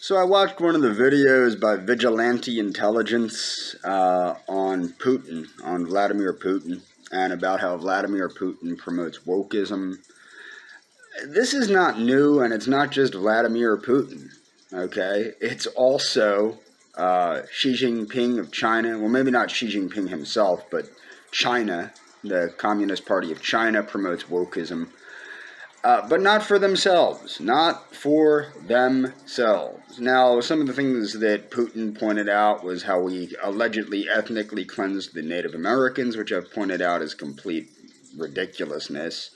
So I watched one of the videos by Vigilante Intelligence on Putin, on Vladimir Putin, and about how Vladimir Putin promotes wokeism. This is not new, and it's not just Vladimir Putin, okay? It's also Xi Jinping of China. Well, maybe not Xi Jinping himself, but China, the Communist Party of China, promotes wokeism. But not for themselves. Not for themselves. Now, some of the things that Putin pointed out was how we allegedly ethnically cleansed the Native Americans, which I've pointed out as complete ridiculousness,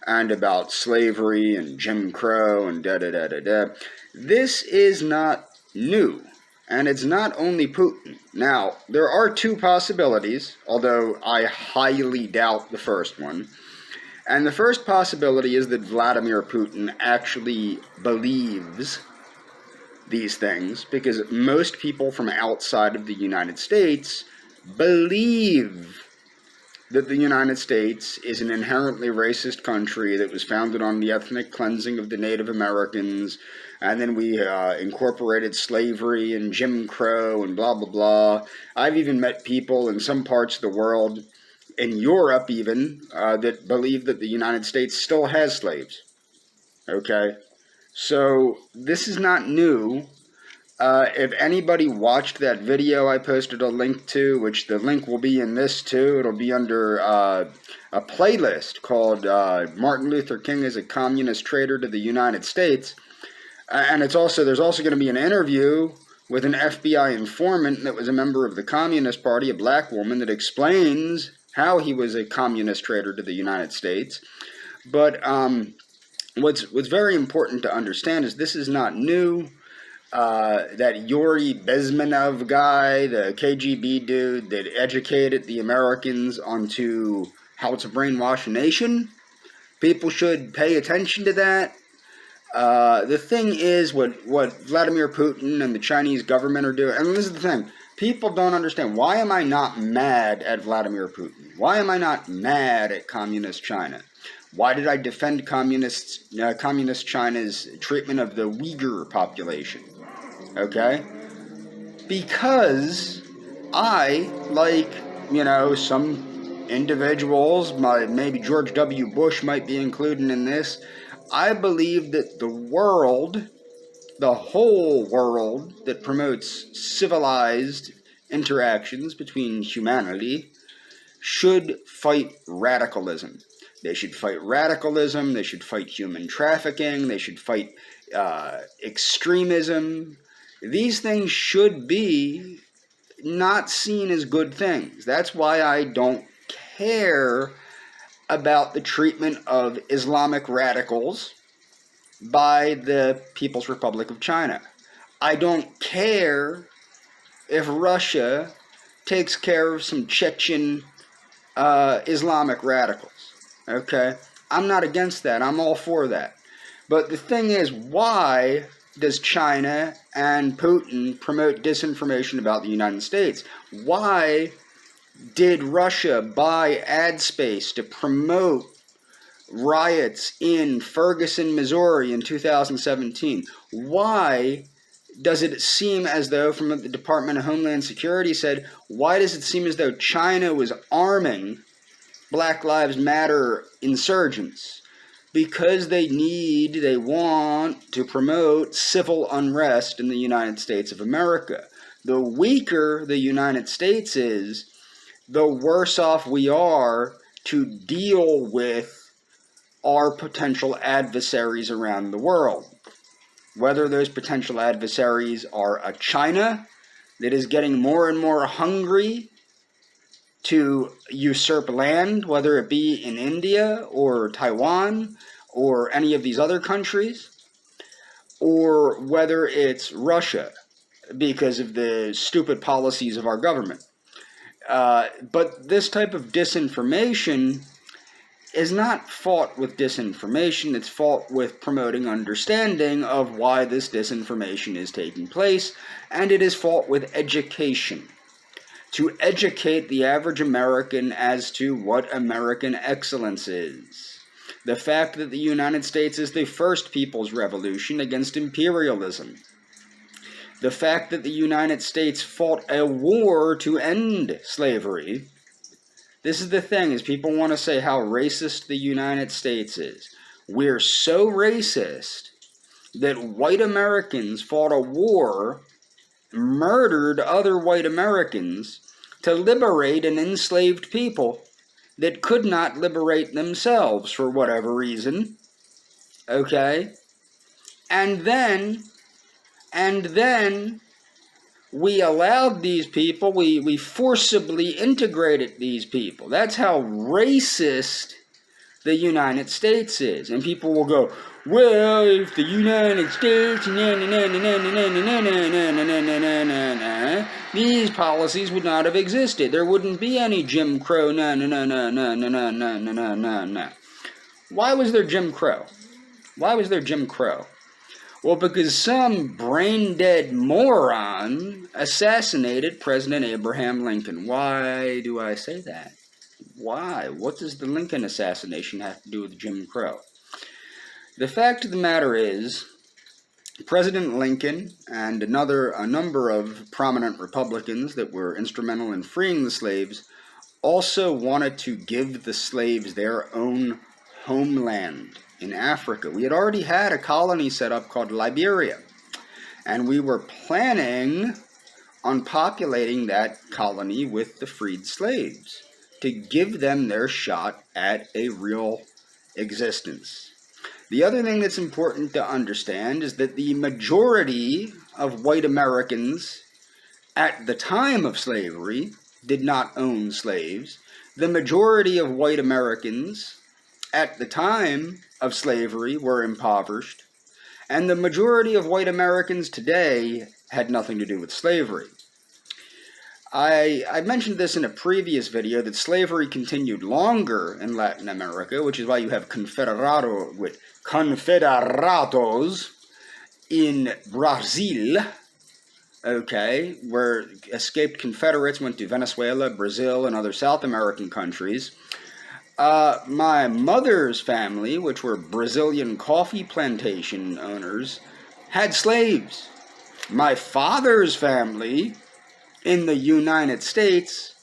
and about slavery and Jim Crow and da-da-da-da-da. This is not new, and it's not only Putin. Now, there are two possibilities, although I highly doubt the first one. And the first possibility is that Vladimir Putin actually believes these things, because most people from outside of the United States believe that the United States is an inherently racist country that was founded on the ethnic cleansing of the Native Americans, and then we incorporated slavery and Jim Crow and blah, blah, blah. I've even met people in some parts of the world, in Europe even, that believe that the United States still has slaves. Okay? So, this is not new. If anybody watched that video I posted a link to, which the link will be in this too, it'll be under a playlist called Martin Luther King is a Communist Traitor to the United States. And there's also going to be an interview with an FBI informant that was a member of the Communist Party, a black woman, that explains how he was a communist traitor to the United States. But what's very important to understand is this is not new. That Yuri Bezmenov guy, the KGB dude that educated the Americans onto how to brainwash a nation, people should pay attention to that. The thing is, what Vladimir Putin and the Chinese government are doing, and this is the thing, people don't understand. Why am I not mad at Vladimir Putin? Why am I not mad at Communist China? Why did I defend Communist China's treatment of the Uyghur population? Okay? Because I, like, some individuals, maybe George W. Bush might be included in this, I believe that the whole world that promotes civilized interactions between humanity should fight radicalism. They should fight radicalism, they should fight human trafficking, they should fight extremism. These things should be not seen as good things. That's why I don't care about the treatment of Islamic radicals by the People's Republic of China. I don't care if Russia takes care of some Chechen Islamic radicals. Okay? I'm not against that. I'm all for that. But the thing is, why does China and Putin promote disinformation about the United States? Why did Russia buy ad space to promote riots in Ferguson, Missouri in 2017? Why does it seem as though, from the Department of Homeland Security said, why does it seem as though China was arming Black Lives Matter insurgents? Because they want to promote civil unrest in the United States of America. The weaker the United States is, the worse off we are to deal with our potential adversaries around the world. Whether those potential adversaries are a China that is getting more and more hungry to usurp land, whether it be in India or Taiwan or any of these other countries, or whether it's Russia because of the stupid policies of our government. But this type of disinformation is not fought with disinformation, it's fought with promoting understanding of why this disinformation is taking place, and it is fought with education. To educate the average American as to what American excellence is. The fact that the United States is the first people's revolution against imperialism. The fact that the United States fought a war to end slavery. This is the thing, is people want to say how racist the United States is. We're so racist that white Americans fought a war, murdered other white Americans to liberate an enslaved people that could not liberate themselves for whatever reason. Okay? And then we allowed these people, we forcibly integrated these people. That's how racist the United States is. And people will go, well, if the United States, these policies would not have existed. There wouldn't be any Jim Crow, Why was there Jim Crow? Why was there Jim Crow? Well, because some brain-dead moron assassinated President Abraham Lincoln. Why do I say that? Why? What does the Lincoln assassination have to do with Jim Crow? The fact of the matter is, President Lincoln and a number of prominent Republicans that were instrumental in freeing the slaves also wanted to give the slaves their own homeland in Africa. We had already had a colony set up called Liberia, and we were planning on populating that colony with the freed slaves to give them their shot at a real existence. The other thing that's important to understand is that the majority of white Americans at the time of slavery did not own slaves. The majority of white Americans at the time of slavery were impoverished, and the majority of white Americans today had nothing to do with slavery. I mentioned this in a previous video that slavery continued longer in Latin America, which is why you have confederados in Brazil, okay, where escaped Confederates went to Venezuela, Brazil, and other South American countries. My mother's family, which were Brazilian coffee plantation owners, had slaves. My father's family in the United States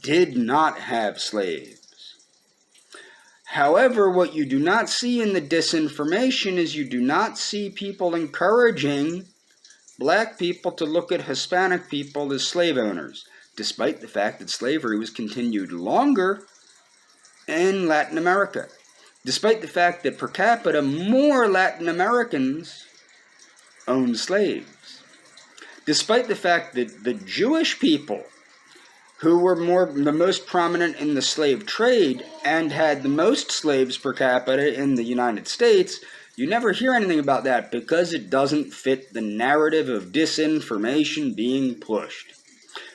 did not have slaves. However, what you do not see in the disinformation is you do not see people encouraging black people to look at Hispanic people as slave owners, despite the fact that slavery was continued longer in Latin America, despite the fact that per capita more Latin Americans owned slaves, despite the fact that the Jewish people, who were the most prominent in the slave trade and had the most slaves per capita in the United States, you never hear anything about that because it doesn't fit the narrative of disinformation being pushed.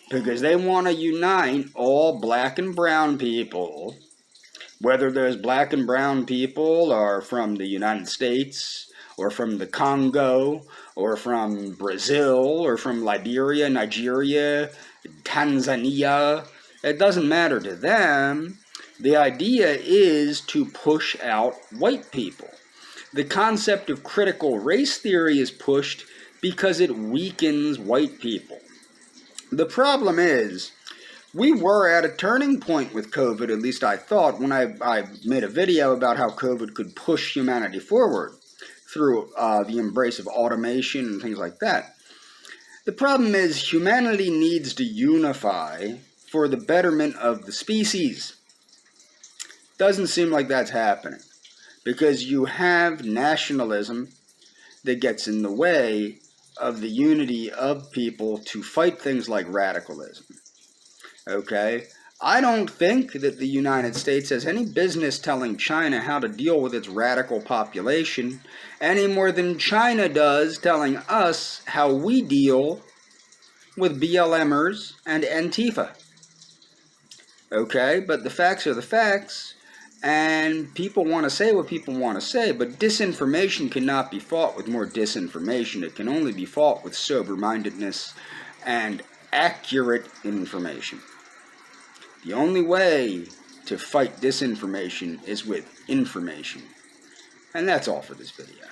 Because they want to unite all black and brown people, whether those black and brown people are from the United States, or from the Congo, or from Brazil, or from Liberia, Nigeria, Tanzania. It doesn't matter to them. The idea is to push out white people. The concept of critical race theory is pushed because it weakens white people. The problem is, we were at a turning point with COVID, at least I thought, when I made a video about how COVID could push humanity forward through the embrace of automation and things like that. The problem is humanity needs to unify for the betterment of the species. Doesn't seem like that's happening because you have nationalism that gets in the way of the unity of people to fight things like radicalism. Okay? I don't think that the United States has any business telling China how to deal with its radical population any more than China does telling us how we deal with BLMers and Antifa. Okay? But the facts are the facts, and people want to say what people want to say, but disinformation cannot be fought with more disinformation. It can only be fought with sober-mindedness and accurate information. The only way to fight disinformation is with information. And that's all for this video.